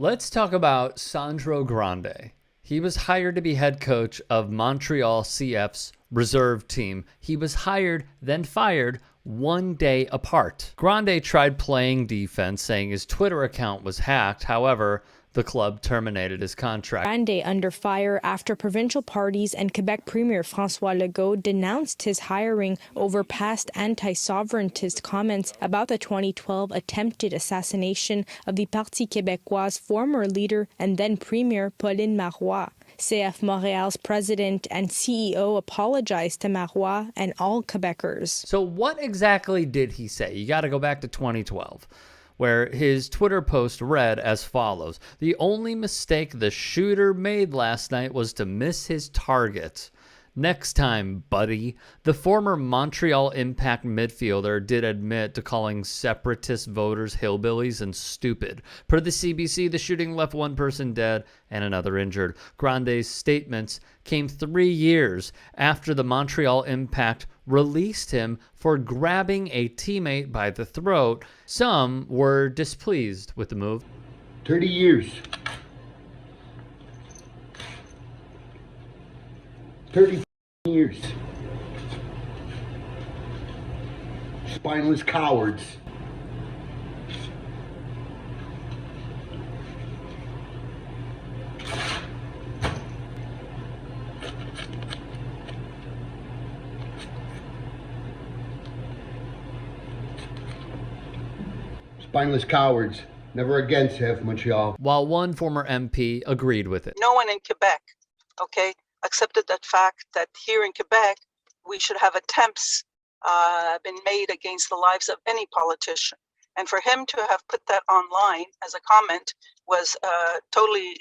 Let's talk about Sandro Grande. He was hired to be head coach of Montreal CF's reserve team. He was hired, then fired one day apart. Grande tried playing defense, saying his Twitter account was hacked. However, the club terminated his contract. Grande under fire after provincial parties and Quebec Premier François Legault denounced his hiring over past anti-sovereigntist comments about the 2012 attempted assassination of the Parti Québécois' former leader and then Premier Pauline Marois. CF Montreal's president and CEO apologized to Marois and all Quebecers. So what exactly did he say? You got to go back to 2012. Where his Twitter post read as follows: "The only mistake the shooter made last night was to miss his target. Next time, buddy." The former Montreal Impact midfielder did admit to calling separatist voters hillbillies and stupid. Per the CBC, the shooting left one person dead and another injured. Grande's statements came 3 years after the Montreal Impact released him for grabbing a teammate by the throat. Some were displeased with the move. 30 years. 30 years. Spineless cowards. Spineless cowards. Never again, CF Montreal. While one former MP agreed with it. No one in Quebec, accepted that fact that here in Quebec, we should have attempts been made against the lives of any politician. And for him to have put that online as a comment was totally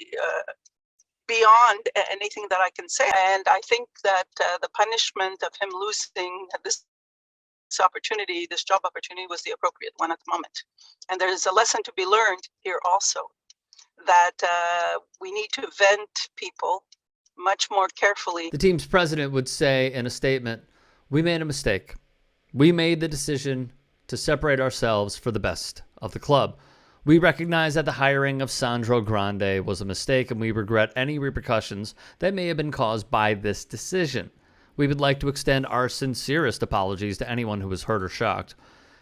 beyond anything that I can say. And I think that the punishment of him losing this opportunity, this job opportunity, was the appropriate one at the moment. And there's a lesson to be learned here also, that we need to vent people much more carefully. The team's president would say in a statement, "We made a mistake. We made the decision to separate ourselves for the best of the club. We recognize that the hiring of Sandro Grande was a mistake, and we regret any repercussions that may have been caused by this decision. We would like to extend our sincerest apologies to anyone who was hurt or shocked.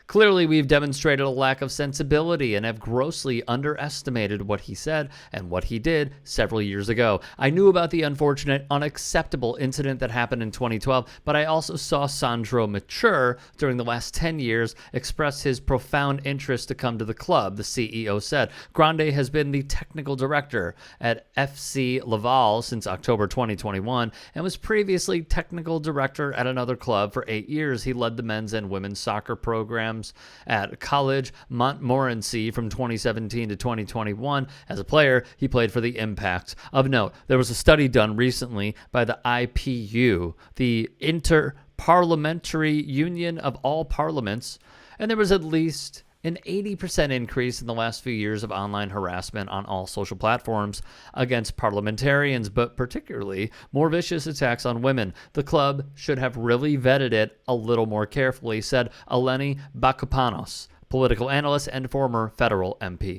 Clearly, we've demonstrated a lack of sensibility and have grossly underestimated what he said and what he did several years ago. I knew about the unfortunate, unacceptable incident that happened in 2012, but I also saw Sandro mature during the last 10 years, express his profound interest to come to the club," the CEO said. Grande has been the technical director at FC Laval since October 2021 and was previously technical director at another club for 8 years. He led the men's and women's soccer programs at College Montmorency from 2017 to 2021. As a player, he played for the Impact. Of note, there was a study done recently by the IPU, the Inter-Parliamentary Union of All Parliaments, and there was at least an 80% increase in the last few years of online harassment on all social platforms against parliamentarians, but particularly more vicious attacks on women. The club should have really vetted it a little more carefully, said Eleni Bakopanos, political analyst and former federal MP.